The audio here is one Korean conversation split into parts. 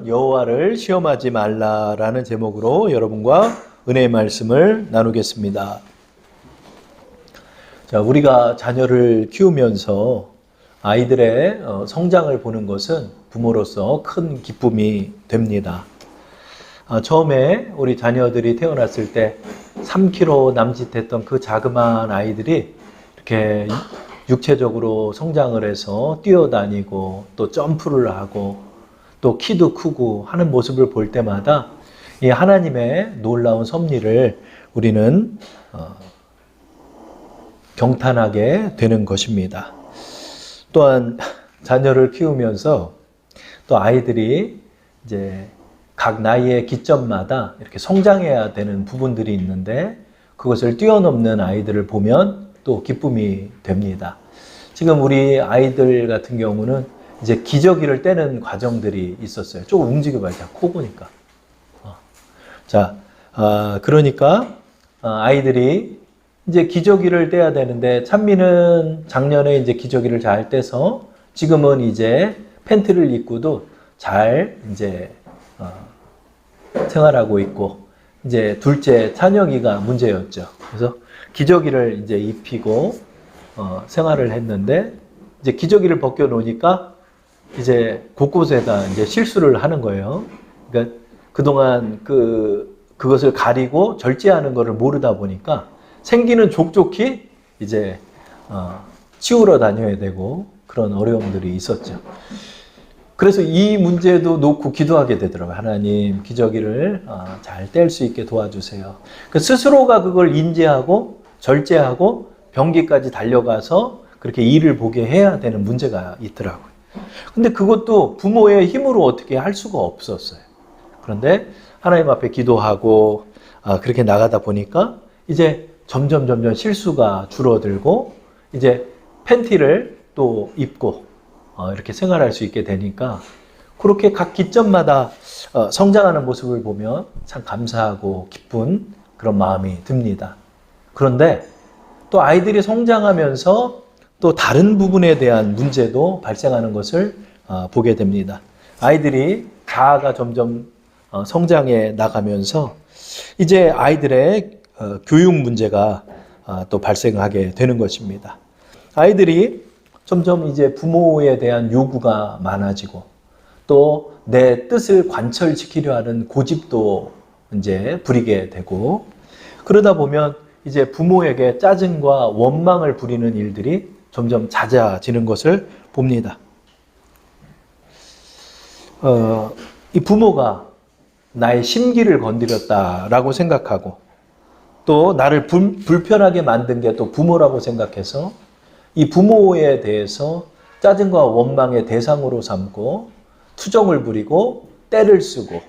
오늘은 여호와를 시험하지 말라라는 제목으로 여러분과 은혜의 말씀을 나누겠습니다. 자, 우리가 자녀를 키우면서 아이들의 성장을 보는 것은 부모로서 큰 기쁨이 됩니다. 처음에 우리 자녀들이 태어났을 때 3kg 남짓했던 그 자그마한 아이들이 이렇게 육체적으로 성장을 해서 뛰어다니고 또 점프를 하고 또 키도 크고 하는 모습을 볼 때마다 이 하나님의 놀라운 섭리를 우리는 경탄하게 되는 것입니다. 또한 자녀를 키우면서 또 아이들이 이제 각 나이의 기점마다 이렇게 성장해야 되는 부분들이 있는데 그것을 뛰어넘는 아이들을 보면 또 기쁨이 됩니다. 지금 우리 아이들 같은 경우는 이제 기저귀를 떼는 과정들이 있었어요. 조금 움직여봐요. 자, 코 보니까. 자, 그러니까 아이들이 이제 기저귀를 떼야 되는데 찬미는 작년에 이제 기저귀를 잘 떼서 지금은 이제 팬티를 입고도 잘 이제 생활하고 있고 이제 둘째 찬혁이가 문제였죠. 그래서 기저귀를 이제 입히고 생활을 했는데 이제 기저귀를 벗겨 놓으니까 이제 곳곳에다 이제 실수를 하는 거예요. 그러니까 그동안 그것을 가리고 절제하는 것을 모르다 보니까 생기는 족족히 이제 치우러 다녀야 되고 그런 어려움들이 있었죠. 그래서 이 문제도 놓고 기도하게 되더라고요. 하나님, 기저귀를 잘 뗄 수 있게 도와주세요. 스스로가 그걸 인지하고 절제하고 변기까지 달려가서 그렇게 일을 보게 해야 되는 문제가 있더라고요. 근데 그것도 부모의 힘으로 어떻게 할 수가 없었어요. 그런데 하나님 앞에 기도하고 그렇게 나가다 보니까 이제 점점 실수가 줄어들고 이제 팬티를 또 입고 이렇게 생활할 수 있게 되니까 그렇게 각 기점마다 성장하는 모습을 보면 참 감사하고 기쁜 그런 마음이 듭니다. 그런데 또 아이들이 성장하면서 또 다른 부분에 대한 문제도 발생하는 것을 보게 됩니다. 아이들이 자아가 점점 성장해 나가면서 이제 아이들의 교육 문제가 또 발생하게 되는 것입니다. 아이들이 점점 이제 부모에 대한 요구가 많아지고 또 내 뜻을 관철시키려 하는 고집도 이제 부리게 되고 그러다 보면 이제 부모에게 짜증과 원망을 부리는 일들이 점점 잦아지는 것을 봅니다. 이 부모가 나의 심기를 건드렸다라고 생각하고 또 나를 불편하게 만든 게 또 부모라고 생각해서 이 부모에 대해서 짜증과 원망의 대상으로 삼고 투정을 부리고 때를 쓰고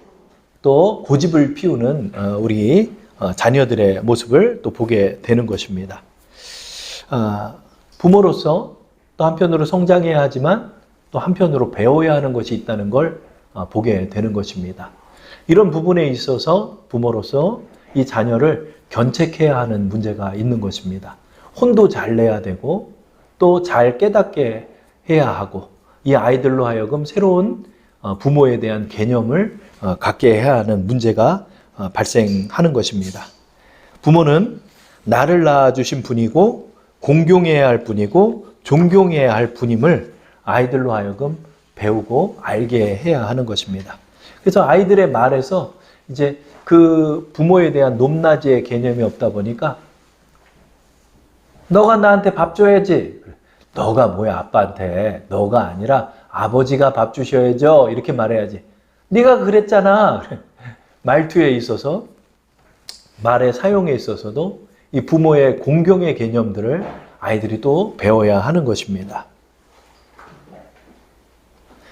또 고집을 피우는 우리 자녀들의 모습을 또 보게 되는 것입니다. 부모로서 또 한편으로 성장해야 하지만 또 한편으로 배워야 하는 것이 있다는 걸 보게 되는 것입니다. 이런 부분에 있어서 부모로서 이 자녀를 견책해야 하는 문제가 있는 것입니다. 혼도 잘 내야 되고 또 잘 깨닫게 해야 하고 이 아이들로 하여금 새로운 부모에 대한 개념을 갖게 해야 하는 문제가 발생하는 것입니다. 부모는 나를 낳아주신 분이고 공경해야 할 분이고 존경해야 할 분임을 아이들로 하여금 배우고 알게 해야 하는 것입니다. 그래서 아이들의 말에서 이제 그 부모에 대한 높낮이의 개념이 없다 보니까 너가 나한테 밥 줘야지. 너가 뭐야 아빠한테. 너가 아니라 아버지가 밥 주셔야죠. 이렇게 말해야지. 네가 그랬잖아. 말투에 있어서 말의 사용에 있어서도 이 부모의 공경의 개념들을 아이들이 또 배워야 하는 것입니다.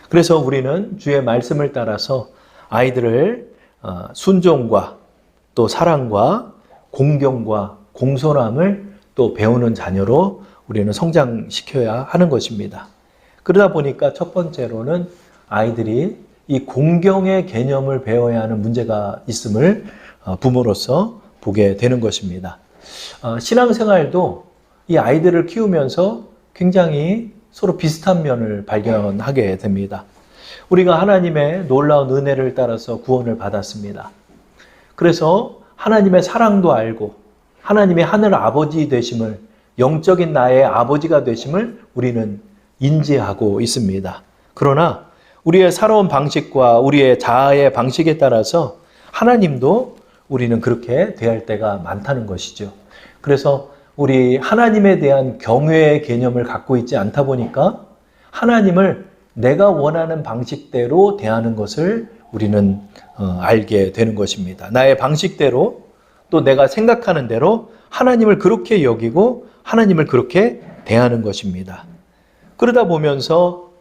그래서 우리는 주의 말씀을 따라서 아이들을 순종과 또 사랑과 공경과 공손함을 또 배우는 자녀로 우리는 성장시켜야 하는 것입니다. 그러다 보니까 첫 번째로는 아이들이 이 공경의 개념을 배워야 하는 문제가 있음을 부모로서 보게 되는 것입니다. 신앙생활도 이 아이들을 키우면서 굉장히 서로 비슷한 면을 발견하게 됩니다. 우리가 하나님의 놀라운 은혜를 따라서 구원을 받았습니다. 그래서 하나님의 사랑도 알고 하나님의 하늘 아버지 되심을, 영적인 나의 아버지가 되심을 우리는 인지하고 있습니다. 그러나 우리의 살아온 방식과 우리의 자아의 방식에 따라서 하나님도 우리는 그렇게 대할 때가 많다는 것이죠. 그래서 우리 하나님에 대한 경외의 개념을 갖고 있지 않다 보니까 하나님을 내가 원하는 방식대로 대하는 것을 우리는 알게 되는 것입니다. 나의 방식대로, 또 내가 생각하는 대로 하나님을 그렇게 여기고 하나님을 그렇게 대하는 것입니다. 그러다 보면서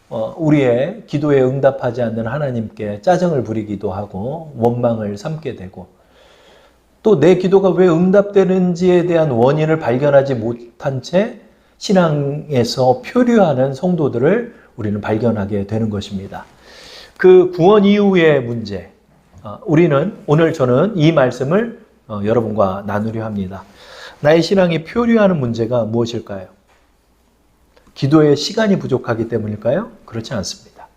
우리의 기도에 응답하지 않는 하나님께 짜증을 부리기도 하고 원망을 삼게 되고, 또 내 기도가 왜 응답되는지에 대한 원인을 발견하지 못한 채 신앙에서 표류하는 성도들을 우리는 발견하게 되는 것입니다. 그 구원 이후의 문제, 오늘 저는 이 말씀을 여러분과 나누려 합니다. 나의 신앙이 표류하는 문제가 무엇일까요? 기도의 시간이 부족하기 때문일까요? 그렇지 않습니다.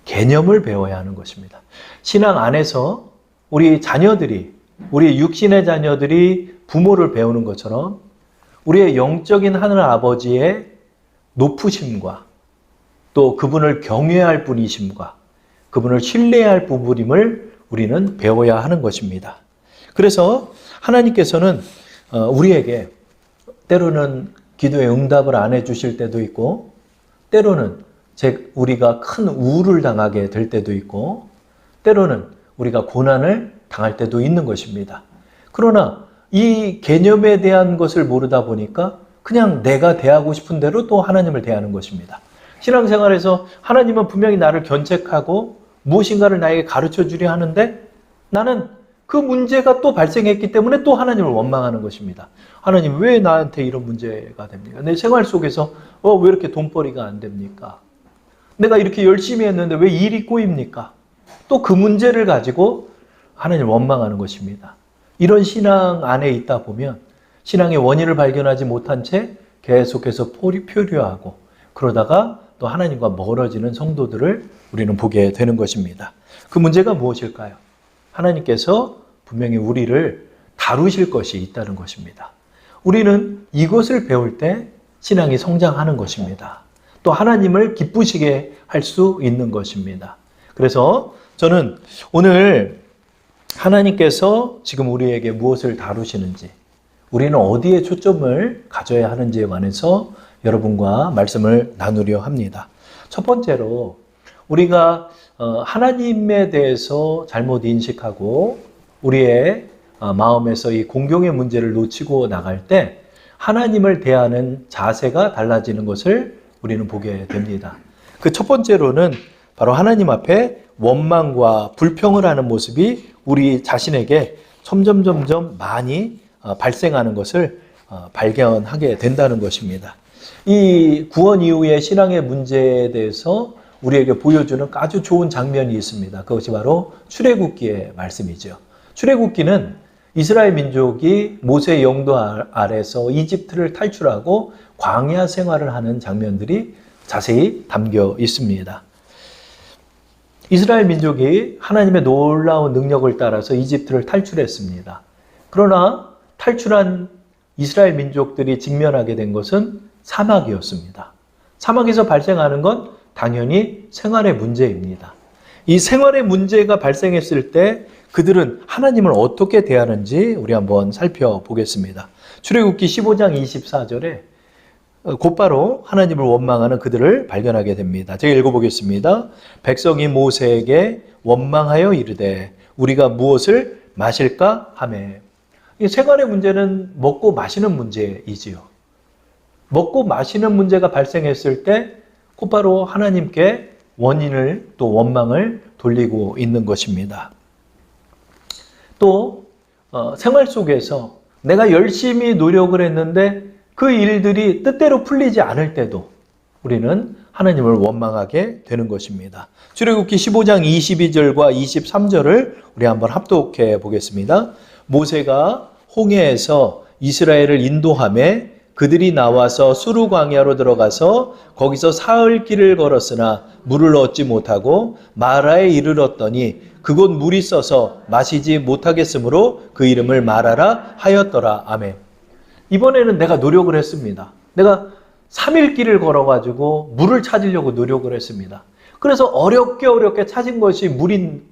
개념을 배워야 하는 것입니다. 신앙 안에서 우리 자녀들이, 우리 육신의 자녀들이 부모를 배우는 것처럼 우리의 영적인 하늘 아버지의 높으심과 또 그분을 경외할 분이심과 그분을 신뢰할 부분임을 우리는 배워야 하는 것입니다. 그래서 하나님께서는 우리에게 때로는 기도에 응답을 안 해주실 때도 있고, 때로는 우리가 큰 우울을 당하게 될 때도 있고, 때로는 우리가 고난을 당할 때도 있는 것입니다. 그러나 이 개념에 대한 것을 모르다 보니까 그냥 내가 대하고 싶은 대로 또 하나님을 대하는 것입니다. 신앙생활에서 하나님은 분명히 나를 견책하고 무엇인가를 나에게 가르쳐 주려 하는데 나는 그 문제가 또 발생했기 때문에 또 하나님을 원망하는 것입니다. 하나님, 왜 나한테 이런 문제가 됩니까? 내 생활 속에서 왜 이렇게 돈벌이가 안 됩니까? 내가 이렇게 열심히 했는데 왜 일이 꼬입니까? 또 그 문제를 가지고 하나님을 원망하는 것입니다. 이런 신앙 안에 있다 보면 신앙의 원인을 발견하지 못한 채 계속해서 표류하고, 그러다가 또 하나님과 멀어지는 성도들을 우리는 보게 되는 것입니다. 그 문제가 무엇일까요? 하나님께서 분명히 우리를 다루실 것이 있다는 것입니다. 우리는 이것을 배울 때 신앙이 성장하는 것입니다. 또 하나님을 기쁘시게 할 수 있는 것입니다. 그래서 저는 오늘 하나님께서 지금 우리에게 무엇을 다루시는지, 우리는 어디에 초점을 가져야 하는지에 관해서 여러분과 말씀을 나누려 합니다. 첫 번째로 우리가 하나님에 대해서 잘못 인식하고 우리의 마음에서 이 공경의 문제를 놓치고 나갈 때 하나님을 대하는 자세가 달라지는 것을 우리는 보게 됩니다. 그 첫 번째로는 바로 하나님 앞에 원망과 불평을 하는 모습이 우리 자신에게 점점 많이 발생하는 것을 발견하게 된다는 것입니다. 이 구원 이후의 신앙의 문제에 대해서 우리에게 보여주는 아주 좋은 장면이 있습니다. 그것이 바로 출애굽기의 말씀이죠. 출애굽기는 이스라엘 민족이 모세의 영도 아래서 이집트를 탈출하고 광야 생활을 하는 장면들이 자세히 담겨 있습니다. 이스라엘 민족이 하나님의 놀라운 능력을 따라서 이집트를 탈출했습니다. 그러나 탈출한 이스라엘 민족들이 직면하게 된 것은 사막이었습니다. 사막에서 발생하는 건 당연히 생활의 문제입니다. 이 생활의 문제가 발생했을 때 그들은 하나님을 어떻게 대하는지 우리 한번 살펴보겠습니다. 출애굽기 15장 24절에 곧바로 하나님을 원망하는 그들을 발견하게 됩니다. 제가 읽어보겠습니다. 백성이 모세에게 원망하여 이르되 우리가 무엇을 마실까 하매. 이 생활의 문제는 먹고 마시는 문제이지요. 먹고 마시는 문제가 발생했을 때 곧바로 하나님께 원인을 또 원망을 돌리고 있는 것입니다. 또 생활 속에서 내가 열심히 노력을 했는데 그 일들이 뜻대로 풀리지 않을 때도 우리는 하나님을 원망하게 되는 것입니다. 출애굽기 15장 22절과 23절을 우리 한번 합독해 보겠습니다. 모세가 홍해에서 이스라엘을 인도하며 그들이 나와서 수르 광야로 들어가서 거기서 사흘 길을 걸었으나 물을 얻지 못하고 마라에 이르렀더니 그곳 물이 써서 마시지 못하겠으므로 그 이름을 마라라 하였더라. 아멘. 이번에는 내가 노력을 했습니다. 내가 3일 길을 걸어가지고 물을 찾으려고 노력을 했습니다. 그래서 어렵게 찾은 것이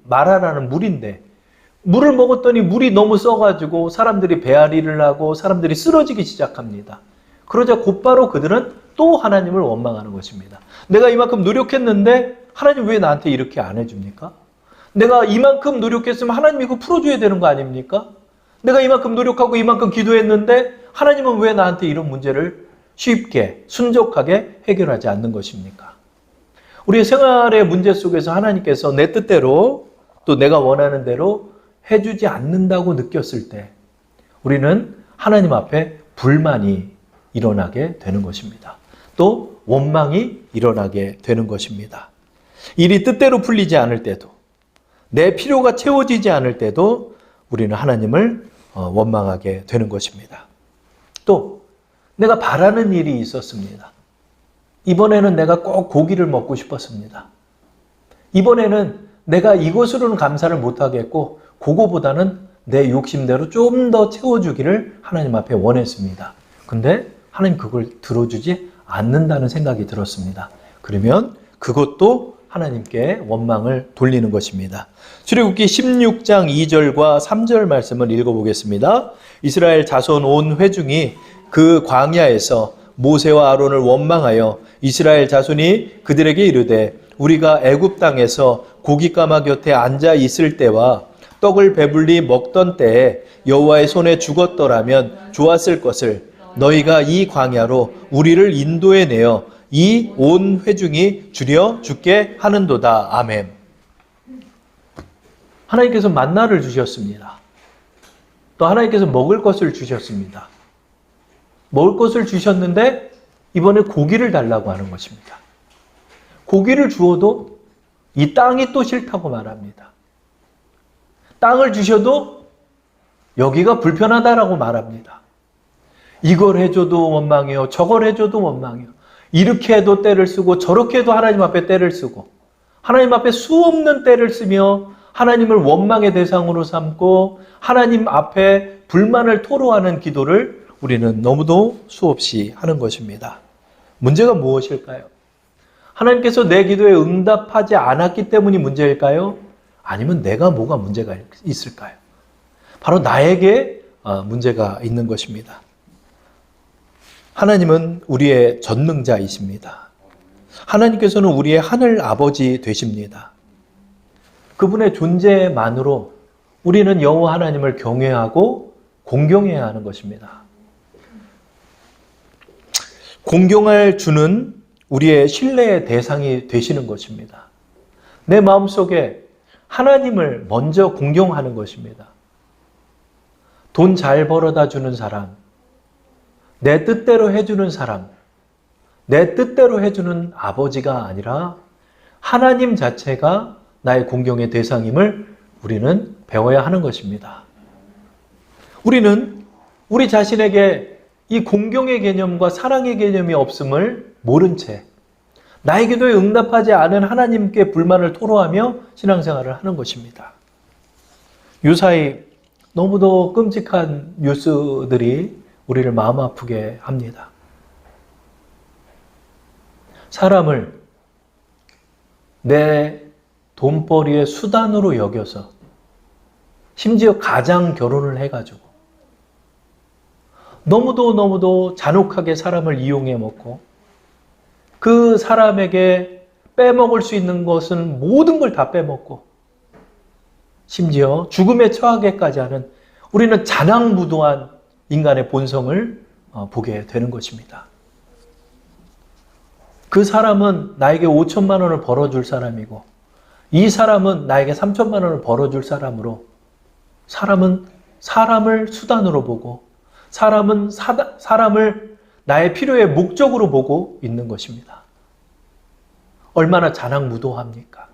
마라라는 물인데, 물을 먹었더니 물이 너무 써가지고 사람들이 배앓이를 하고 사람들이 쓰러지기 시작합니다. 그러자 곧바로 그들은 또 하나님을 원망하는 것입니다. 내가 이만큼 노력했는데 하나님 왜 나한테 이렇게 안 해줍니까? 내가 이만큼 노력했으면 하나님이 그거 풀어줘야 되는 거 아닙니까? 내가 이만큼 노력하고 이만큼 기도했는데 하나님은 왜 나한테 이런 문제를 쉽게 순적하게 해결하지 않는 것입니까? 우리의 생활의 문제 속에서 하나님께서 내 뜻대로 또 내가 원하는 대로 해주지 않는다고 느꼈을 때 우리는 하나님 앞에 불만이 일어나게 되는 것입니다. 또 원망이 일어나게 되는 것입니다. 일이 뜻대로 풀리지 않을 때도, 내 필요가 채워지지 않을 때도 우리는 하나님을 원망하게 되는 것입니다. 또 내가 바라는 일이 있었습니다. 이번에는 내가 꼭 고기를 먹고 싶었습니다. 이번에는 내가 이것으로는 감사를 못하겠고 그거보다는 내 욕심대로 좀 더 채워주기를 하나님 앞에 원했습니다. 근데 하나님 그걸 들어주지 않는다는 생각이 들었습니다. 그러면 그것도 하나님께 원망을 돌리는 것입니다. 출애굽기 16장 2절과 3절 말씀을 읽어보겠습니다. 이스라엘 자손 온 회중이 그 광야에서 모세와 아론을 원망하여 이스라엘 자손이 그들에게 이르되 우리가 애굽 땅에서 고깃가마 곁에 앉아 있을 때와 떡을 배불리 먹던 때에 여호와의 손에 죽었더라면 좋았을 것을 너희가 이 광야로 우리를 인도해 내어 이 온 회중이 줄여 죽게 하는도다. 아멘. 하나님께서 만나를 주셨습니다. 또 하나님께서 먹을 것을 주셨습니다. 먹을 것을 주셨는데 이번에 고기를 달라고 하는 것입니다. 고기를 주어도 이 땅이 또 싫다고 말합니다. 땅을 주셔도 여기가 불편하다라고 말합니다. 이걸 해줘도 원망해요. 저걸 해줘도 원망해요. 이렇게 해도 때를 쓰고 저렇게 해도 하나님 앞에 때를 쓰고 하나님 앞에 수없는 때를 쓰며 하나님을 원망의 대상으로 삼고 하나님 앞에 불만을 토로하는 기도를 우리는 너무도 수없이 하는 것입니다. 문제가 무엇일까요? 하나님께서 내 기도에 응답하지 않았기 때문이 문제일까요? 아니면 내가 뭐가 문제가 있을까요? 바로 나에게 문제가 있는 것입니다. 하나님은 우리의 전능자이십니다. 하나님께서는 우리의 하늘 아버지 되십니다. 그분의 존재만으로 우리는 여호와 하나님을 경외하고 공경해야 하는 것입니다. 공경할 주는 우리의 신뢰의 대상이 되시는 것입니다. 내 마음속에 하나님을 먼저 공경하는 것입니다. 돈 잘 벌어다 주는 사람, 내 뜻대로 해주는 사람, 내 뜻대로 해주는 아버지가 아니라 하나님 자체가 나의 공경의 대상임을 우리는 배워야 하는 것입니다. 우리는 우리 자신에게 이 공경의 개념과 사랑의 개념이 없음을 모른 채 나의 기도에 응답하지 않은 하나님께 불만을 토로하며 신앙생활을 하는 것입니다. 유사히 너무도 끔찍한 뉴스들이 우리를 마음 아프게 합니다. 사람을 내 돈벌이의 수단으로 여겨서 심지어 가장 결혼을 해가지고 너무도 잔혹하게 사람을 이용해 먹고 그 사람에게 빼먹을 수 있는 것은 모든 걸 다 빼먹고 심지어 죽음에 처하게까지 하는 우리는 잔악무도한 인간의 본성을 보게 되는 것입니다. 그 사람은 나에게 5천만 원을 벌어줄 사람이고 이 사람은 나에게 3천만 원을 벌어줄 사람으로 사람은 사람을 수단으로 보고 사람은 사람을 나의 필요의 목적으로 보고 있는 것입니다. 얼마나 잔악무도합니까?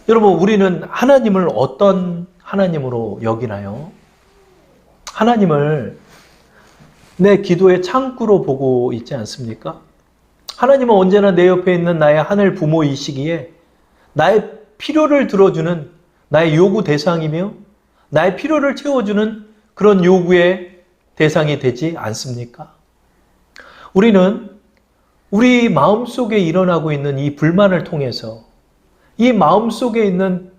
여러분, 우리는 하나님을 어떤 하나님으로 여기나요? 하나님을 내 기도의 창구로 보고 있지 않습니까? 하나님은 언제나 내 옆에 있는 나의 하늘 부모이시기에 나의 필요를 들어주는 나의 요구 대상이며 나의 필요를 채워주는 그런 요구의 대상이 되지 않습니까? 우리는 우리 마음속에 일어나고 있는 이 불만을 통해서 이 마음속에 있는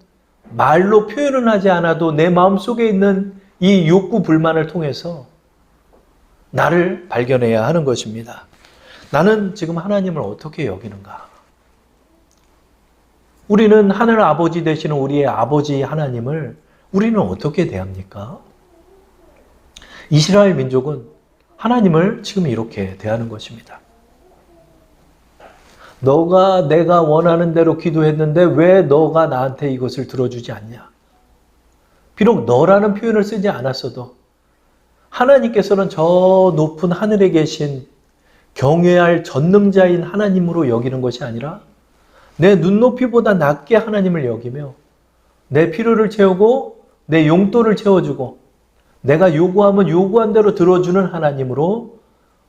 말로 표현은 하지 않아도 내 마음속에 있는 이 욕구 불만을 통해서 나를 발견해야 하는 것입니다. 나는 지금 하나님을 어떻게 여기는가? 우리는 하늘 아버지 되시는 우리의 아버지 하나님을 우리는 어떻게 대합니까? 이스라엘 민족은 하나님을 지금 이렇게 대하는 것입니다. 너가 내가 원하는 대로 기도했는데 왜 너가 나한테 이것을 들어주지 않냐? 비록 너라는 표현을 쓰지 않았어도 하나님께서는 저 높은 하늘에 계신 경외할 전능자인 하나님으로 여기는 것이 아니라 내 눈높이보다 낮게 하나님을 여기며 내 필요를 채우고 내 용돈을 채워주고 내가 요구하면 요구한 대로 들어주는 하나님으로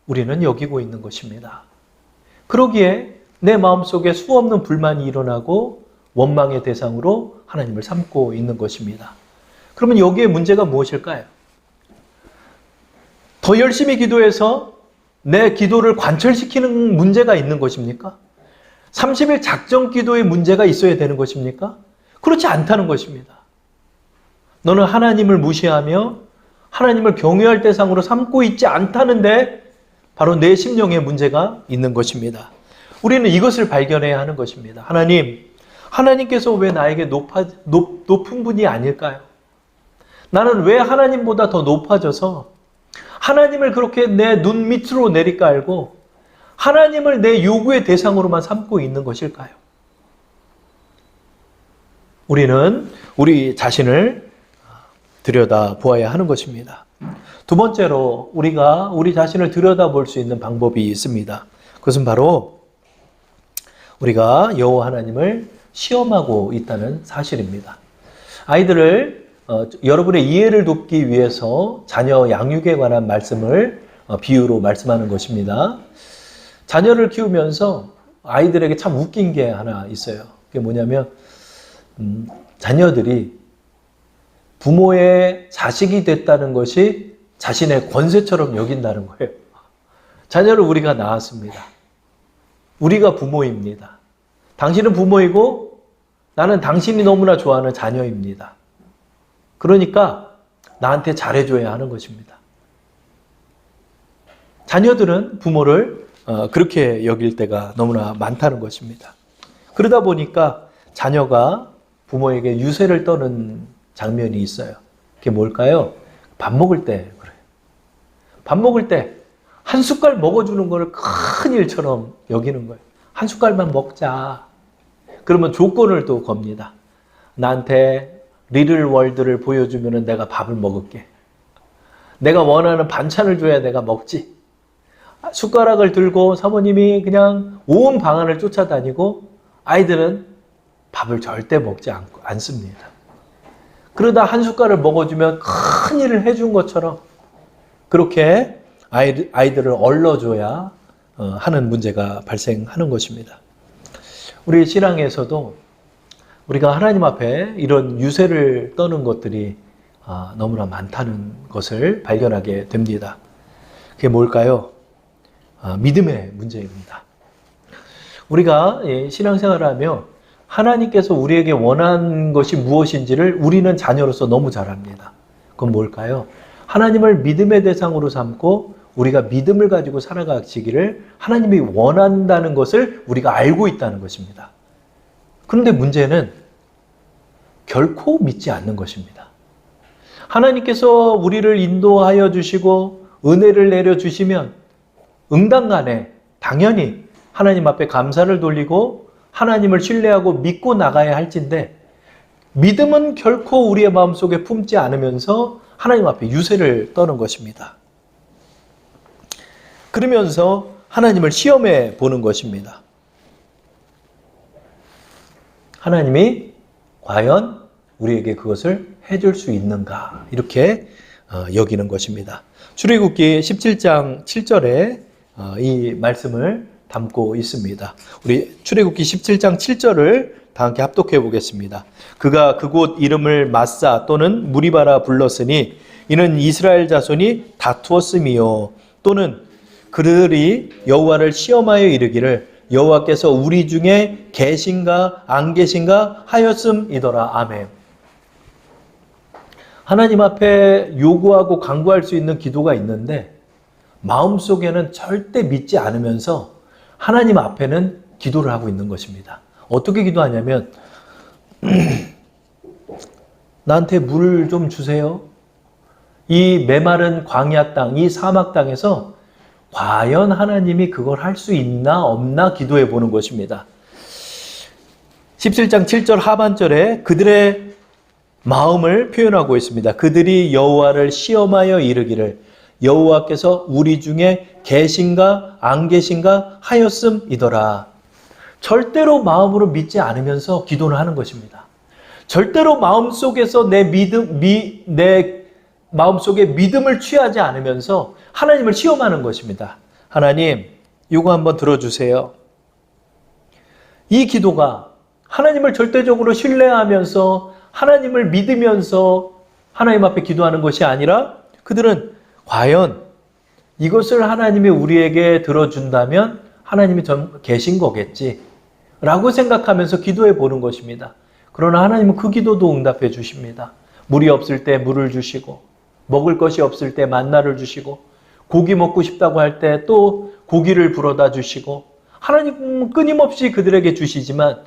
우리는 여기고 있는 것입니다. 그러기에 내 마음속에 수없는 불만이 일어나고 원망의 대상으로 하나님을 삼고 있는 것입니다. 그러면 여기에 문제가 무엇일까요? 더 열심히 기도해서 내 기도를 관철시키는 문제가 있는 것입니까? 30일 작정 기도에 문제가 있어야 되는 것입니까? 그렇지 않다는 것입니다. 너는 하나님을 무시하며 하나님을 경외할 대상으로 삼고 있지 않다는데 바로 내 심령에 문제가 있는 것입니다. 우리는 이것을 발견해야 하는 것입니다. 하나님께서 왜 나에게 높은 분이 아닐까요? 나는 왜 하나님보다 더 높아져서 하나님을 그렇게 내 눈 밑으로 내리깔고 하나님을 내 요구의 대상으로만 삼고 있는 것일까요? 우리는 우리 자신을 들여다 보아야 하는 것입니다. 두 번째로 우리가 우리 자신을 들여다볼 수 있는 방법이 있습니다. 그것은 바로 우리가 여호와 하나님을 시험하고 있다는 사실입니다. 아이들을 여러분의 이해를 돕기 위해서 자녀 양육에 관한 말씀을 비유로 말씀하는 것입니다. 자녀를 키우면서 아이들에게 참 웃긴 게 하나 있어요. 그게 뭐냐면 자녀들이 부모의 자식이 됐다는 것이 자신의 권세처럼 여긴다는 거예요. 자녀를 우리가 낳았습니다. 우리가 부모입니다. 당신은 부모이고 나는 당신이 너무나 좋아하는 자녀입니다. 그러니까 나한테 잘해줘야 하는 것입니다. 자녀들은 부모를 그렇게 여길 때가 너무나 많다는 것입니다. 그러다 보니까 자녀가 부모에게 유세를 떠는 장면이 있어요. 그게 뭘까요? 밥 먹을 때 그래요. 밥 먹을 때 한 숟갈 먹어주는 걸 큰 일처럼 여기는 거예요. 한 숟갈만 먹자. 그러면 조건을 또 겁니다. 나한테 리틀 월드를 보여주면 내가 밥을 먹을게. 내가 원하는 반찬을 줘야 내가 먹지. 숟가락을 들고 사모님이 그냥 온 방안을 쫓아다니고 아이들은 밥을 절대 먹지 않습니다. 그러다 한 숟갈을 먹어주면 큰 일을 해준 것처럼 그렇게 아이들을 얼러줘야 하는 문제가 발생하는 것입니다. 우리 신앙에서도 우리가 하나님 앞에 이런 유세를 떠는 것들이 너무나 많다는 것을 발견하게 됩니다. 그게 뭘까요? 믿음의 문제입니다. 우리가 신앙생활을 하며 하나님께서 우리에게 원하는 것이 무엇인지를 우리는 자녀로서 너무 잘 압니다. 그건 뭘까요? 하나님을 믿음의 대상으로 삼고 우리가 믿음을 가지고 살아가시기를 하나님이 원한다는 것을 우리가 알고 있다는 것입니다. 그런데 문제는 결코 믿지 않는 것입니다. 하나님께서 우리를 인도하여 주시고 은혜를 내려주시면 응당간에 당연히 하나님 앞에 감사를 돌리고 하나님을 신뢰하고 믿고 나가야 할진데 믿음은 결코 우리의 마음속에 품지 않으면서 하나님 앞에 유세를 떠는 것입니다. 그러면서 하나님을 시험해 보는 것입니다. 하나님이 과연 우리에게 그것을 해줄 수 있는가 이렇게 여기는 것입니다. 출애굽기 17장 7절에 이 말씀을 담고 있습니다. 우리 출애굽기 17장 7절을 다 함께 합독해 보겠습니다. 그가 그곳 이름을 마사 또는 무리바라 불렀으니 이는 이스라엘 자손이 다투었음이요 또는 그들이 여호와를 시험하여 이르기를 여호와께서 우리 중에 계신가 안 계신가 하였음이더라. 아멘. 하나님 앞에 요구하고 간구할 수 있는 기도가 있는데 마음속에는 절대 믿지 않으면서 하나님 앞에는 기도를 하고 있는 것입니다. 어떻게 기도하냐면 나한테 물 좀 주세요. 이 메마른 광야 땅, 이 사막 땅에서 과연 하나님이 그걸 할 수 있나 없나 기도해 보는 것입니다. 17장 7절 하반절에 그들의 마음을 표현하고 있습니다. 그들이 여호와를 시험하여 이르기를 여호와께서 우리 중에 계신가 안 계신가 하였음이더라. 절대로 마음으로 믿지 않으면서 기도를 하는 것입니다. 절대로 마음속에서 내 마음속에 믿음을 취하지 않으면서 하나님을 시험하는 것입니다. 하나님, 이거 한번 들어주세요. 이 기도가 하나님을 절대적으로 신뢰하면서 하나님을 믿으면서 하나님 앞에 기도하는 것이 아니라 그들은 과연 이것을 하나님이 우리에게 들어준다면 하나님이 계신 거겠지 라고 생각하면서 기도해 보는 것입니다. 그러나 하나님은 그 기도도 응답해 주십니다. 물이 없을 때 물을 주시고 먹을 것이 없을 때 만나를 주시고 고기 먹고 싶다고 할 때 또 고기를 불어다 주시고 하나님은 끊임없이 그들에게 주시지만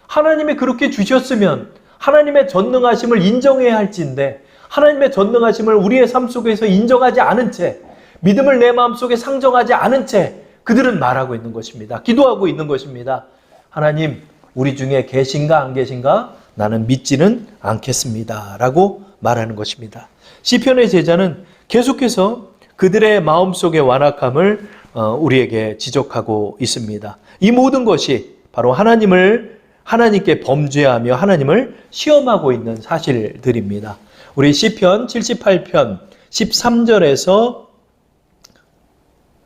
하나님이 그렇게 주셨으면 하나님의 전능하심을 인정해야 할지인데 하나님의 전능하심을 우리의 삶 속에서 인정하지 않은 채 믿음을 내 마음속에 상정하지 않은 채 그들은 말하고 있는 것입니다. 기도하고 있는 것입니다. 하나님, 우리 중에 계신가 안 계신가? 나는 믿지는 않겠습니다. 라고 말하는 것입니다. 시편의 제자는 계속해서 그들의 마음속의 완악함을 우리에게 지적하고 있습니다. 이 모든 것이 바로 하나님께 범죄하며 하나님을 시험하고 있는 사실들입니다. 우리 시편 78편 13절에서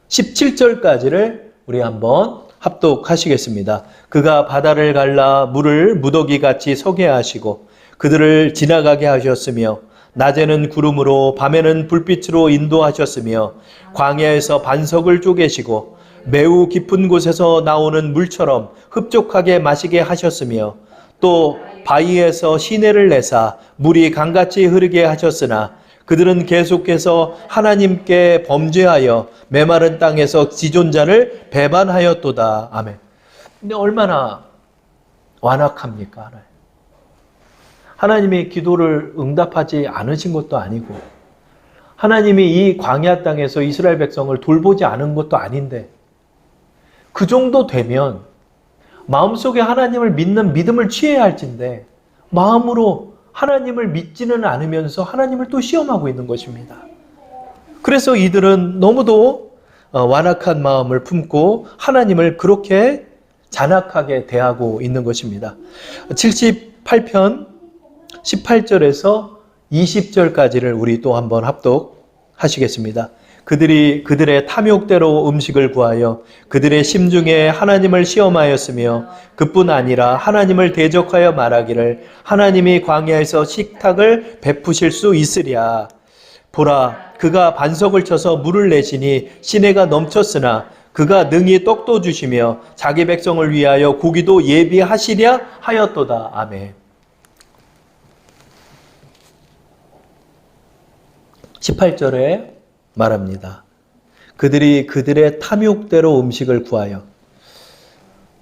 17절까지를 우리 한번 합독하시겠습니다. 그가 바다를 갈라 물을 무더기같이 서게 하시고 그들을 지나가게 하셨으며 낮에는 구름으로 밤에는 불빛으로 인도하셨으며 광야에서 반석을 쪼개시고 매우 깊은 곳에서 나오는 물처럼 흡족하게 마시게 하셨으며 또 바위에서 시내를 내사 물이 강같이 흐르게 하셨으나 그들은 계속해서 하나님께 범죄하여 메마른 땅에서 지존자를 배반하였도다. 아멘. 근데 얼마나 완악합니까? 하나님이 기도를 응답하지 않으신 것도 아니고 하나님이 이 광야 땅에서 이스라엘 백성을 돌보지 않은 것도 아닌데 그 정도 되면 마음속에 하나님을 믿는 믿음을 취해야 할진데 마음으로 하나님을 믿지는 않으면서 하나님을 또 시험하고 있는 것입니다. 그래서 이들은 너무도 완악한 마음을 품고 하나님을 그렇게 잔악하게 대하고 있는 것입니다. 78편 18절에서 20절까지를 우리 또 한번 합독하시겠습니다. 그들이 그들의 탐욕대로 음식을 구하여 그들의 심중에 하나님을 시험하였으며 그뿐 아니라 하나님을 대적하여 말하기를 하나님이 광야에서 식탁을 베푸실 수 있으랴. 보라, 그가 반석을 쳐서 물을 내시니 시내가 넘쳤으나 그가 능히 떡도 주시며 자기 백성을 위하여 고기도 예비하시랴 하였도다. 아멘. 18절에 말합니다. 그들이 그들의 탐욕대로 음식을 구하여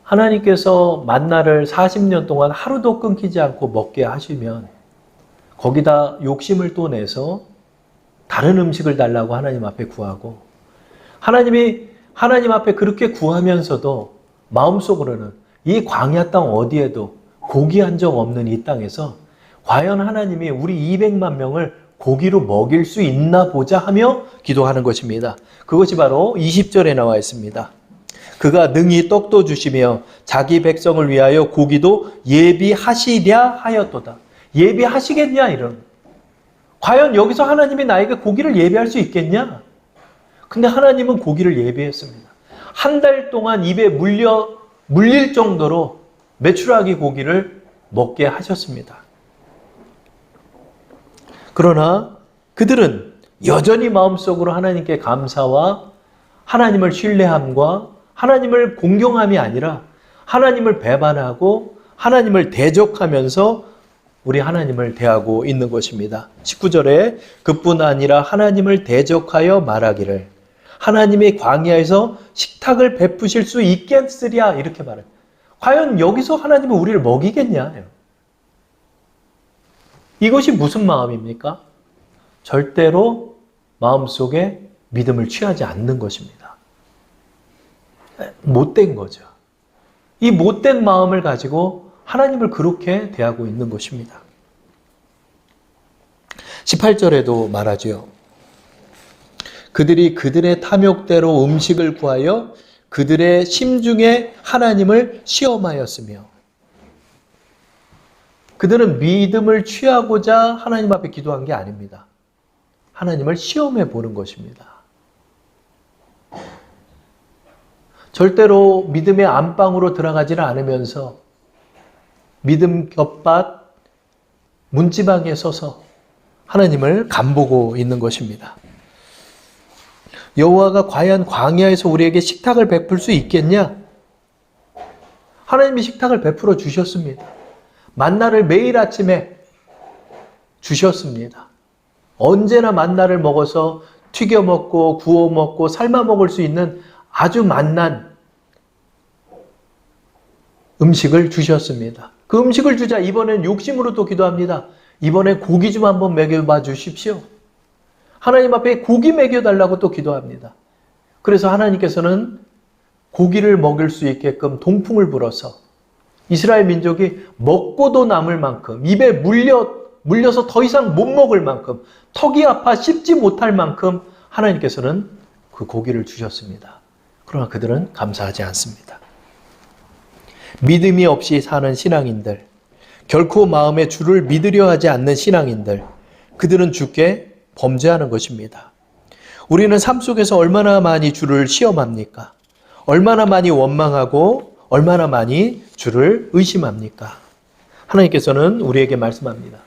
하나님께서 만나를 40년 동안 하루도 끊기지 않고 먹게 하시면 거기다 욕심을 또 내서 다른 음식을 달라고 하나님 앞에 구하고 하나님이 하나님 앞에 그렇게 구하면서도 마음속으로는 이 광야 땅 어디에도 고기 한 점 없는 이 땅에서 과연 하나님이 우리 200만 명을 고기로 먹일 수 있나 보자 하며 기도하는 것입니다. 그것이 바로 20절에 나와 있습니다. 그가 능히 떡도 주시며 자기 백성을 위하여 고기도 예비하시랴 하였도다. 예비하시겠냐 이런. 과연 여기서 하나님이 나에게 고기를 예비할 수 있겠냐? 근데 하나님은 고기를 예비했습니다. 한 달 동안 입에 물릴 정도로 메추라기 고기를 먹게 하셨습니다. 그러나 그들은 여전히 마음속으로 하나님께 감사와 하나님을 신뢰함과 하나님을 공경함이 아니라 하나님을 배반하고 하나님을 대적하면서 우리 하나님을 대하고 있는 것입니다. 19절에 그뿐 아니라 하나님을 대적하여 말하기를 하나님의 광야에서 식탁을 베푸실 수 있겠으랴 이렇게 말해요. 과연 여기서 하나님은 우리를 먹이겠냐? 이것이 무슨 마음입니까? 절대로 마음속에 믿음을 취하지 않는 것입니다. 못된 거죠. 이 못된 마음을 가지고 하나님을 그렇게 대하고 있는 것입니다. 18절에도 말하죠. 그들이 그들의 탐욕대로 음식을 구하여 그들의 심중에 하나님을 시험하였으며 그들은 믿음을 취하고자 하나님 앞에 기도한 게 아닙니다. 하나님을 시험해 보는 것입니다. 절대로 믿음의 안방으로 들어가지는 않으면서 믿음 곁밭 문지방에 서서 하나님을 간보고 있는 것입니다. 여호와가 과연 광야에서 우리에게 식탁을 베풀 수 있겠냐? 하나님이 식탁을 베풀어 주셨습니다. 만나를 매일 아침에 주셨습니다. 언제나 만나를 먹어서 튀겨 먹고 구워 먹고 삶아 먹을 수 있는 아주 맛난 음식을 주셨습니다. 그 음식을 주자 이번엔 욕심으로 또 기도합니다. 이번엔 고기 좀 한번 먹여봐 주십시오. 하나님 앞에 고기 먹여달라고 또 기도합니다. 그래서 하나님께서는 고기를 먹일 수 있게끔 동풍을 불어서 이스라엘 민족이 먹고도 남을 만큼 입에 물려서 더 이상 못 먹을 만큼 턱이 아파 씹지 못할 만큼 하나님께서는 그 고기를 주셨습니다. 그러나 그들은 감사하지 않습니다. 믿음이 없이 사는 신앙인들, 결코 마음에 주를 믿으려 하지 않는 신앙인들, 그들은 주께 범죄하는 것입니다. 우리는 삶 속에서 얼마나 많이 주를 시험합니까? 얼마나 많이 원망하고 얼마나 많이 주를 의심합니까? 하나님께서는 우리에게 말씀합니다.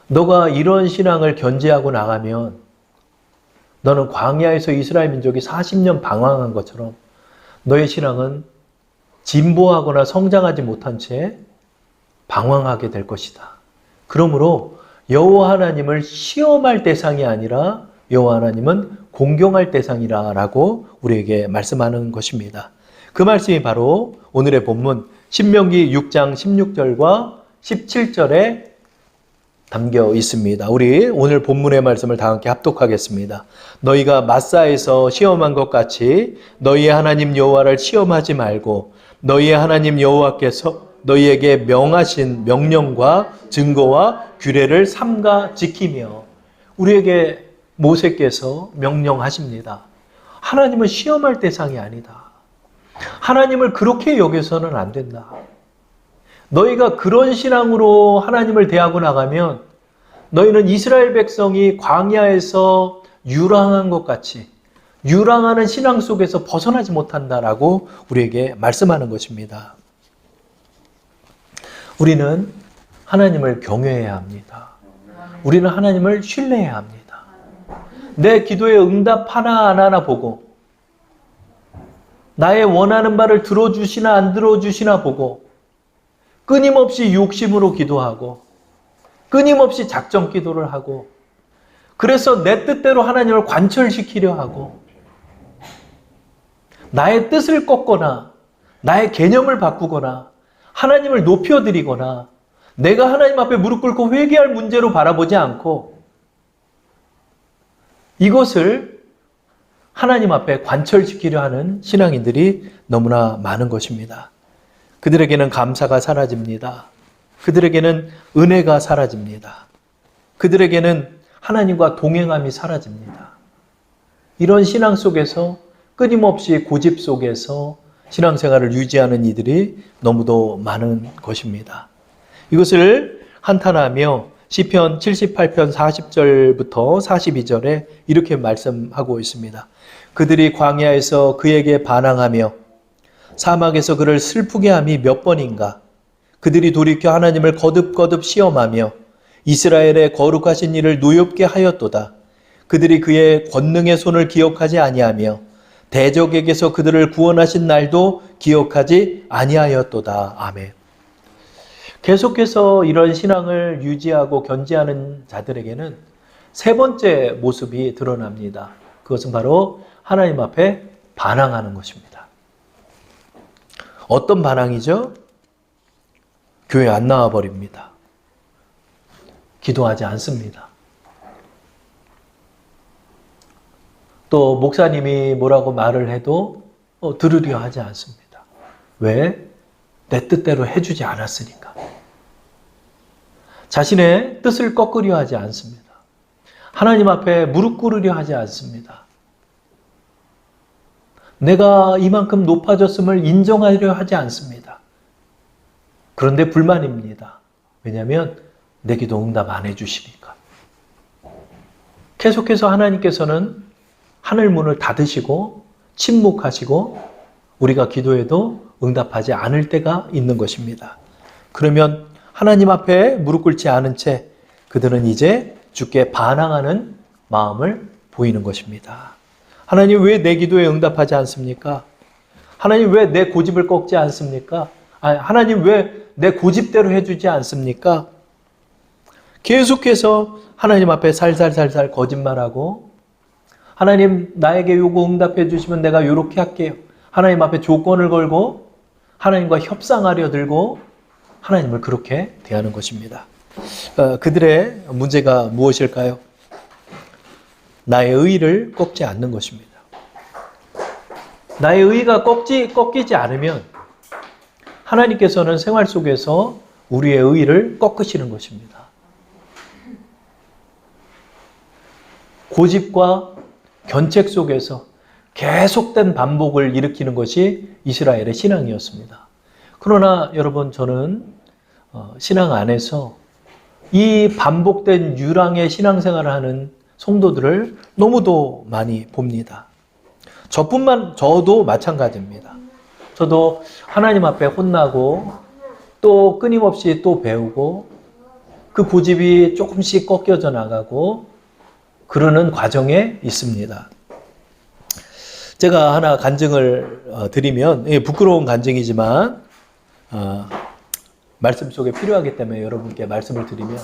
너가 이런 신앙을 견제하고 나가면 너는 광야에서 이스라엘 민족이 40년 방황한 것처럼 너의 신앙은 진보하거나 성장하지 못한 채 방황하게 될 것이다. 그러므로 여호와 하나님을 시험할 대상이 아니라 여호와 하나님은 공경할 대상이라고 우리에게 말씀하는 것입니다. 그 말씀이 바로 오늘의 본문 신명기 6장 16절과 17절에 담겨 있습니다. 우리 오늘 본문의 말씀을 다 함께 합독하겠습니다. 너희가 마사에서 시험한 것 같이 너희의 하나님 여호와를 시험하지 말고 너희의 하나님 여호와께서 너희에게 명하신 명령과 증거와 규례를 삼가 지키며 우리에게 모세께서 명령하십니다. 하나님은 시험할 대상이 아니다. 하나님을 그렇게 여겨서는 안 된다. 너희가 그런 신앙으로 하나님을 대하고 나가면 너희는 이스라엘 백성이 광야에서 유랑한 것 같이 유랑하는 신앙 속에서 벗어나지 못한다라고 우리에게 말씀하는 것입니다. 우리는 하나님을 경외해야 합니다. 우리는 하나님을 신뢰해야 합니다. 내 기도에 응답 하나 안 하나 보고 나의 원하는 바를 들어주시나 안 들어주시나 보고 끊임없이 욕심으로 기도하고 끊임없이 작정 기도를 하고 그래서 내 뜻대로 하나님을 관철시키려 하고 나의 뜻을 꺾거나 나의 개념을 바꾸거나 하나님을 높여드리거나 내가 하나님 앞에 무릎 꿇고 회개할 문제로 바라보지 않고 이것을 하나님 앞에 관철시키려 하는 신앙인들이 너무나 많은 것입니다. 그들에게는 감사가 사라집니다. 그들에게는 은혜가 사라집니다. 그들에게는 하나님과 동행함이 사라집니다. 이런 신앙 속에서 끊임없이 고집 속에서 신앙생활을 유지하는 이들이 너무도 많은 것입니다. 이것을 한탄하며 시편 78편 40절부터 42절에 이렇게 말씀하고 있습니다. 그들이 광야에서 그에게 반항하며 사막에서 그를 슬프게 함이 몇 번인가. 그들이 돌이켜 하나님을 거듭거듭 시험하며 이스라엘의 거룩하신 이를 노엽게 하였도다. 그들이 그의 권능의 손을 기억하지 아니하며 대적에게서 그들을 구원하신 날도 기억하지 아니하였도다. 아멘. 계속해서 이런 신앙을 유지하고 견지하는 자들에게는 세 번째 모습이 드러납니다. 그것은 바로 하나님 앞에 반항하는 것입니다. 어떤 반항이죠? 교회 안 나와 버립니다. 기도하지 않습니다. 또 목사님이 뭐라고 말을 해도 들으려 하지 않습니다. 왜? 내 뜻대로 해주지 않았으니까. 자신의 뜻을 꺾으려 하지 않습니다. 하나님 앞에 무릎 꿇으려 하지 않습니다. 내가 이만큼 높아졌음을 인정하려 하지 않습니다. 그런데 불만입니다. 왜냐하면 내 기도 응답 안 해주시니까. 계속해서 하나님께서는 하늘 문을 닫으시고 침묵하시고 우리가 기도해도 응답하지 않을 때가 있는 것입니다. 그러면 하나님 앞에 무릎 꿇지 않은 채 그들은 이제 주께 반항하는 마음을 보이는 것입니다. 하나님 왜 내 기도에 응답하지 않습니까? 하나님 왜 내 고집을 꺾지 않습니까? 하나님 왜 내 고집대로 해주지 않습니까? 계속해서 하나님 앞에 살살살살 거짓말하고 하나님 나에게 요구 응답해 주시면 내가 요렇게 할게요. 하나님 앞에 조건을 걸고 하나님과 협상하려 들고 하나님을 그렇게 대하는 것입니다. 그들의 문제가 무엇일까요? 나의 의의를 꺾지 않는 것입니다. 나의 의의가 꺾이지 않으면 하나님께서는 생활 속에서 우리의 의의를 꺾으시는 것입니다. 고집과 견책 속에서 계속된 반복을 일으키는 것이 이스라엘의 신앙이었습니다. 그러나 여러분 저는 신앙 안에서 이 반복된 유랑의 신앙생활을 하는 성도들을 너무도 많이 봅니다. 저도 마찬가지입니다. 저도 하나님 앞에 혼나고 또 끊임없이 또 배우고 그 고집이 조금씩 꺾여져 나가고 그러는 과정에 있습니다. 제가 하나 간증을 드리면 부끄러운 간증이지만 말씀 속에 필요하기 때문에 여러분께 말씀을 드리면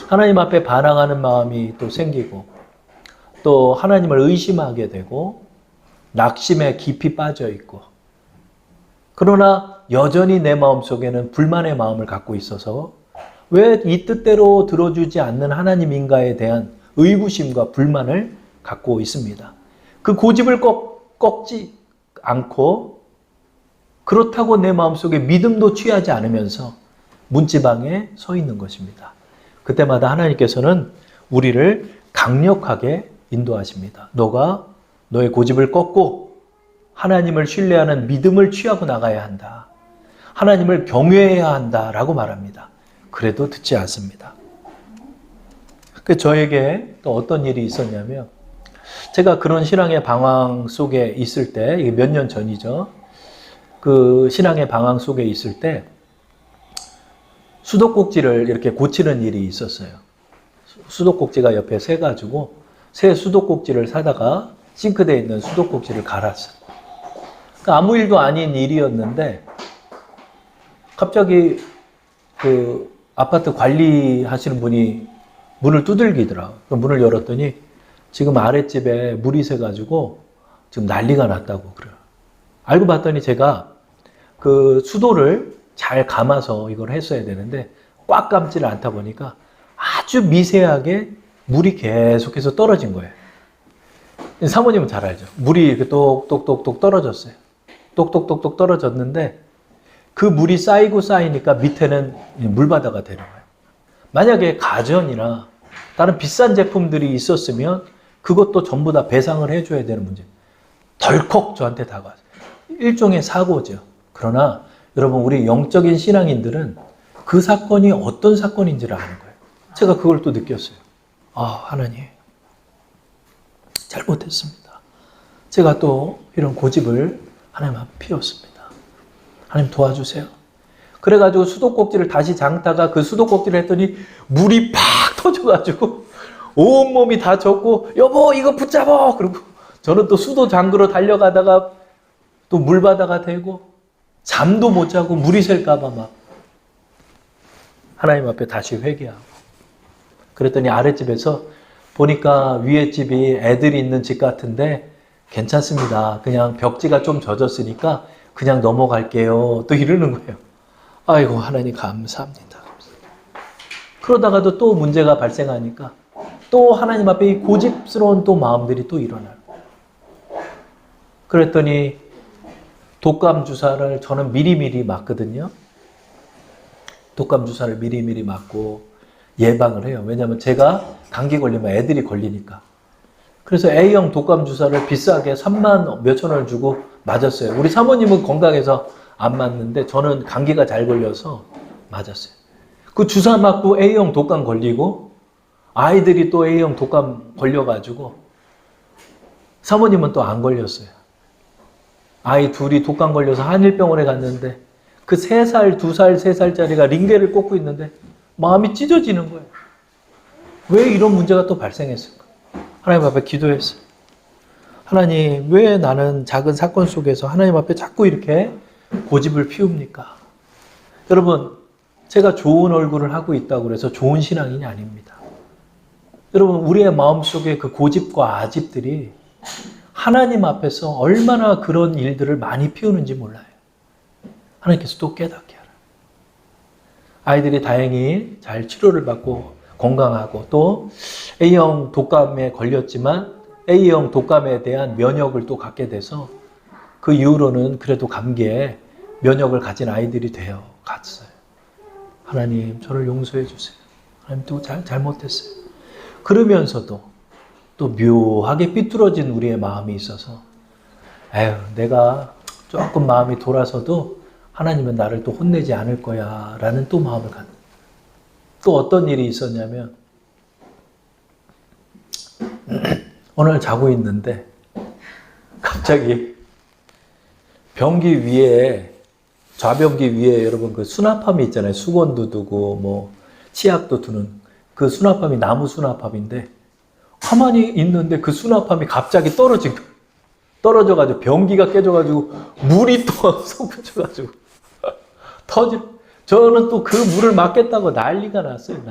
하나님 앞에 반항하는 마음이 또 생기고 또 하나님을 의심하게 되고 낙심에 깊이 빠져 있고 그러나 여전히 내 마음속에는 불만의 마음을 갖고 있어서 왜 이 뜻대로 들어주지 않는 하나님인가에 대한 의구심과 불만을 갖고 있습니다. 그 고집을 꺾지 않고 그렇다고 내 마음속에 믿음도 취하지 않으면서 문지방에 서 있는 것입니다. 그때마다 하나님께서는 우리를 강력하게 인도하십니다. 너가 너의 고집을 꺾고 하나님을 신뢰하는 믿음을 취하고 나가야 한다. 하나님을 경외해야 한다라고 말합니다. 그래도 듣지 않습니다. 저에게 또 어떤 일이 있었냐면 제가 그런 신앙의 방황 속에 있을 때 이게 몇 년 전이죠. 그 신앙의 방황 속에 있을 때 수도꼭지를 이렇게 고치는 일이 있었어요. 수도꼭지가 옆에 새가지고 새 수도꼭지를 사다가 싱크대에 있는 수도꼭지를 갈았어요. 그러니까 아무 일도 아닌 일이었는데 갑자기 그 아파트 관리하시는 분이 문을 두들기더라고요. 문을 열었더니 지금 아랫집에 물이 새가지고 지금 난리가 났다고 그래요. 알고 봤더니 제가 그 수도를 잘 감아서 이걸 했어야 되는데 꽉 감지를 않다 보니까 아주 미세하게 물이 계속해서 떨어진 거예요. 사모님은 잘 알죠. 물이 이렇게 똑똑똑똑 떨어졌어요. 똑똑똑똑 떨어졌는데 그 물이 쌓이니까 밑에는 물바다가 되는 거예요. 만약에 가전이나 다른 비싼 제품들이 있었으면 그것도 전부 다 배상을 해줘야 되는 문제. 덜컥 저한테 다가왔어요. 일종의 사고죠. 그러나 여러분 우리 영적인 신앙인들은 그 사건이 어떤 사건인지를 아는 거예요. 제가 그걸 또 느꼈어요. 아, 하나님, 잘못했습니다. 제가 또 이런 고집을 하나님 앞에 피웠습니다. 하나님 도와주세요. 그래가지고 수도꼭지를 다시 장다가 그 수도꼭지를 했더니 물이 팍 터져가지고 온몸이 다 젖고 여보 이거 붙잡아! 그리고 저는 또 수도 잠그러 달려가다가 또 물바다가 되고 잠도 못 자고 물이 셀까봐 막 하나님 앞에 다시 회개하고 그랬더니 아랫집에서 보니까 위에 집이 애들이 있는 집 같은데 괜찮습니다. 그냥 벽지가 좀 젖었으니까 그냥 넘어갈게요. 또 이러는 거예요. 아이고 하나님 감사합니다. 그러다가도 또 문제가 발생하니까 또 하나님 앞에 이 고집스러운 또 마음들이 또 일어나요. 그랬더니 독감 주사를 저는 미리미리 맞거든요. 독감 주사를 미리미리 맞고 예방을 해요. 왜냐하면 제가 감기 걸리면 애들이 걸리니까. 그래서 A형 독감 주사를 비싸게 3만 몇천 원을 주고 맞았어요. 우리 사모님은 건강해서 안 맞는데 저는 감기가 잘 걸려서 맞았어요. 그 주사 맞고 A형 독감 걸리고 아이들이 또 A형 독감 걸려가지고 사모님은 또 안 걸렸어요. 아이 둘이 독감 걸려서 한일병원에 갔는데 그 3살, 2살, 3살짜리가 링겔을 꽂고 있는데 마음이 찢어지는 거예요. 왜 이런 문제가 또 발생했을까? 하나님 앞에 기도했어요. 하나님, 왜 나는 작은 사건 속에서 하나님 앞에 자꾸 이렇게 고집을 피웁니까? 여러분, 제가 좋은 얼굴을 하고 있다고 해서 좋은 신앙인이 아닙니다. 여러분, 우리의 마음속에 그 고집과 아집들이 하나님 앞에서 얼마나 그런 일들을 많이 피우는지 몰라요. 하나님께서 또 깨닫게 하라. 아이들이 다행히 잘 치료를 받고 건강하고 또 A형 독감에 걸렸지만 A형 독감에 대한 면역을 또 갖게 돼서 그 이후로는 그래도 감기에 면역을 가진 아이들이 되어 갔어요. 하나님 저를 용서해 주세요. 하나님 또 잘못했어요. 그러면서도 또 묘하게 삐뚤어진 우리의 마음이 있어서 에휴 내가 조금 마음이 돌아서도 하나님은 나를 또 혼내지 않을 거야 라는 또 마음을 갖는 또 어떤 일이 있었냐면 오늘 자고 있는데 갑자기 변기 위에 좌변기 위에 여러분 그 수납함이 있잖아요. 수건도 두고 뭐 치약도 두는 그 수납함이 나무 수납함인데 가만히 있는데 그 수납함이 갑자기 떨어진 거예요. 떨어져가지고 변기가 깨져가지고 물이 또 솟구쳐가지고 저는 또 그 물을 막겠다고 난리가 났어요.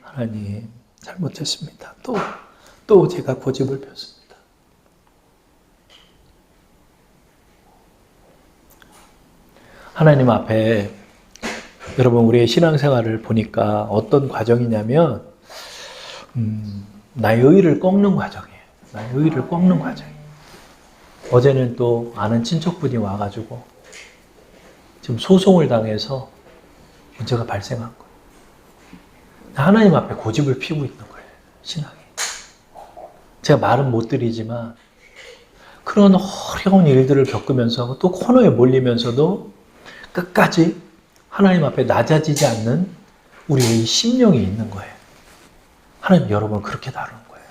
하나님 잘못했습니다. 또 제가 고집을 폈습니다. 하나님 앞에 여러분 우리의 신앙생활을 보니까 어떤 과정이냐면 나의 의의를 꺾는 과정이에요. 나의 의의를 꺾는 과정이에요. 어제는 또 아는 친척분이 와가지고 지금 소송을 당해서 문제가 발생한 거예요. 하나님 앞에 고집을 피우고 있는 거예요. 신앙이. 제가 말은 못 드리지만 그런 어려운 일들을 겪으면서 또 코너에 몰리면서도 끝까지 하나님 앞에 낮아지지 않는 우리의 이 심령이 있는 거예요. 하나님 여러분 그렇게 다루는 거예요.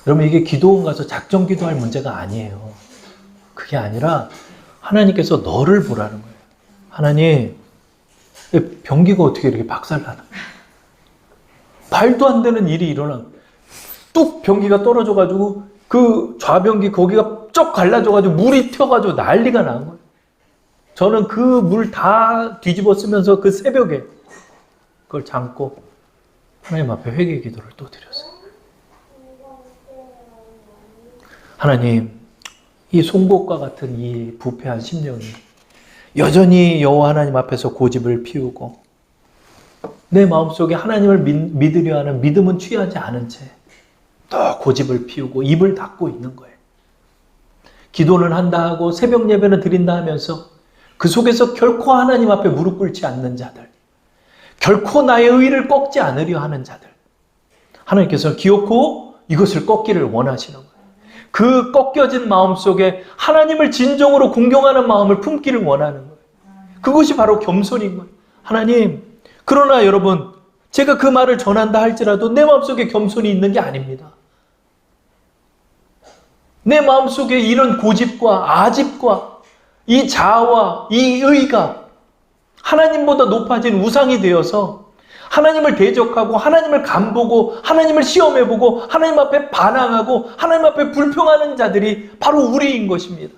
여러분 이게 기도원 가서 작정 기도할 문제가 아니에요. 그게 아니라 하나님께서 너를 보라는 거예요. 하나님 변기가 어떻게 이렇게 박살나나? 말도 안 되는 일이 일어나. 뚝 변기가 떨어져가지고 그 좌변기 거기가 쩍 갈라져가지고 물이 튀어가지고 난리가 난 거예요. 저는 그 물 다 뒤집어 쓰면서 그 새벽에 그걸 잠고 하나님 앞에 회개 기도를 또 드렸어요. 하나님, 이 송곳과 같은 이 부패한 심령이 여전히 여호와 하나님 앞에서 고집을 피우고 내 마음속에 하나님을 믿으려 하는 믿음은 취하지 않은 채 또 고집을 피우고 입을 닫고 있는 거예요. 기도는 한다 하고 새벽 예배는 드린다 하면서 그 속에서 결코 하나님 앞에 무릎 꿇지 않는 자들, 결코 나의 의의를 꺾지 않으려 하는 자들, 하나님께서 기어코 이것을 꺾기를 원하시는 거예요. 그 꺾여진 마음 속에 하나님을 진정으로 공경하는 마음을 품기를 원하는 거예요. 그것이 바로 겸손인 거예요. 하나님, 그러나 여러분, 제가 그 말을 전한다 할지라도 내 마음속에 겸손이 있는 게 아닙니다. 내 마음속에 이런 고집과 아집과 이 자아와 이 의가 하나님보다 높아진 우상이 되어서 하나님을 대적하고 하나님을 간보고 하나님을 시험해보고 하나님 앞에 반항하고 하나님 앞에 불평하는 자들이 바로 우리인 것입니다.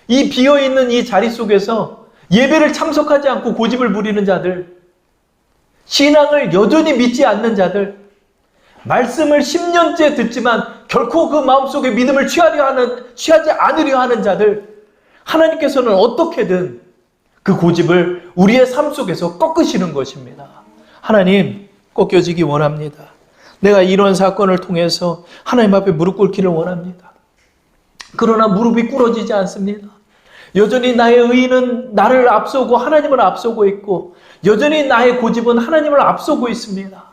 이 비어있는 이 자리 속에서 예배를 참석하지 않고 고집을 부리는 자들, 신앙을 여전히 믿지 않는 자들, 말씀을 10년째 듣지만 결코 그 마음속에 믿음을 취하지 않으려 하는 자들, 하나님께서는 어떻게든 그 고집을 우리의 삶 속에서 꺾으시는 것입니다. 하나님, 꺾여지기 원합니다. 내가 이런 사건을 통해서 하나님 앞에 무릎 꿇기를 원합니다. 그러나 무릎이 꿇어지지 않습니다. 여전히 나의 의는 나를 앞서고 하나님을 앞서고 있고 여전히 나의 고집은 하나님을 앞서고 있습니다.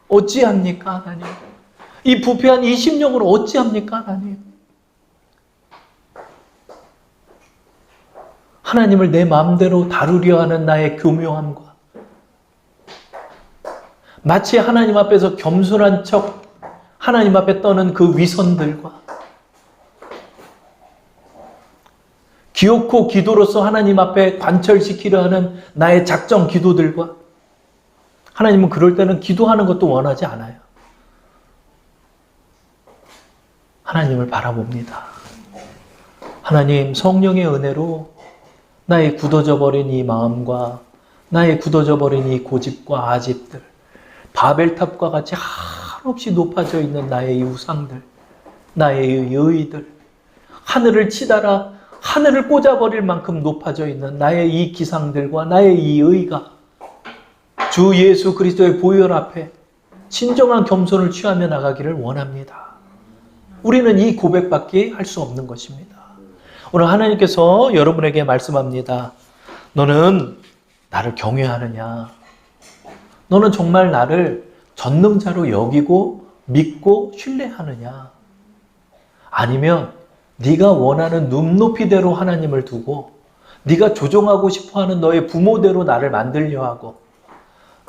어찌합니까, 하나님? 이 부패한 이 심령을 어찌합니까, 하나님? 하나님을 내 마음대로 다루려 하는 나의 교묘함과 마치 하나님 앞에서 겸손한 척 하나님 앞에 떠는 그 위선들과 기어코 기도로서 하나님 앞에 관철시키려 하는 나의 작정 기도들과 하나님은 그럴 때는 기도하는 것도 원하지 않아요. 하나님을 바라봅니다. 하나님, 성령의 은혜로 나의 굳어져 버린 이 마음과 나의 굳어져 버린 이 고집과 아집들, 바벨탑과 같이 한없이 높아져 있는 나의 이 우상들, 나의 의의들, 하늘을 치달아 하늘을 꽂아버릴 만큼 높아져 있는 나의 이 기상들과 나의 이 의의가 주 예수 그리스도의 보혈 앞에 진정한 겸손을 취하며 나가기를 원합니다. 우리는 이 고백밖에 할 수 없는 것입니다. 오늘 하나님께서 여러분에게 말씀합니다. 너는 나를 경외하느냐? 너는 정말 나를 전능자로 여기고 믿고 신뢰하느냐? 아니면 네가 원하는 눈높이대로 하나님을 두고 네가 조종하고 싶어하는 너의 부모대로 나를 만들려 하고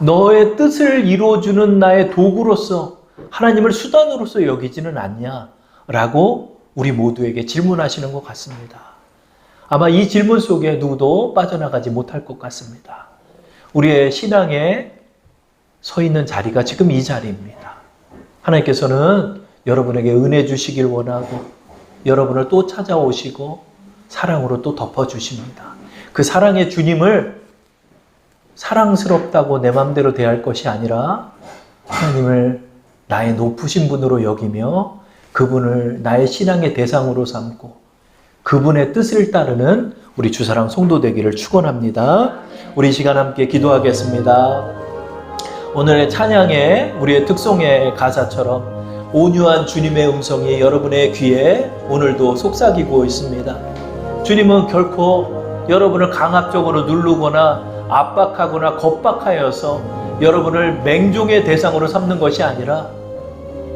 너의 뜻을 이루어주는 나의 도구로서 하나님을 수단으로서 여기지는 않냐라고 우리 모두에게 질문하시는 것 같습니다. 아마 이 질문 속에 누구도 빠져나가지 못할 것 같습니다. 우리의 신앙에 서 있는 자리가 지금 이 자리입니다. 하나님께서는 여러분에게 은혜 주시길 원하고 여러분을 또 찾아오시고 사랑으로 또 덮어주십니다. 그 사랑의 주님을 사랑스럽다고 내 맘대로 대할 것이 아니라 하나님을 나의 높으신 분으로 여기며 그분을 나의 신앙의 대상으로 삼고 그분의 뜻을 따르는 우리 주사랑 성도 되기를 축원합니다. 우리 시간 함께 기도하겠습니다. 오늘의 찬양의 우리의 특송의 가사처럼 온유한 주님의 음성이 여러분의 귀에 오늘도 속삭이고 있습니다. 주님은 결코 여러분을 강압적으로 누르거나 압박하거나 겁박하여서 여러분을 맹종의 대상으로 삼는 것이 아니라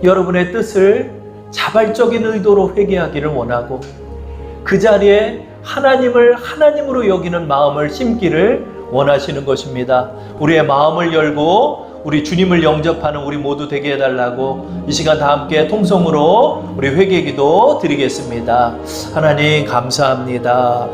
여러분의 뜻을 자발적인 의도로 회개하기를 원하고 그 자리에 하나님을 하나님으로 여기는 마음을 심기를 원하시는 것입니다. 우리의 마음을 열고 우리 주님을 영접하는 우리 모두 되게 해달라고 이 시간 다 함께 통성으로 우리 회개기도 드리겠습니다. 하나님 감사합니다.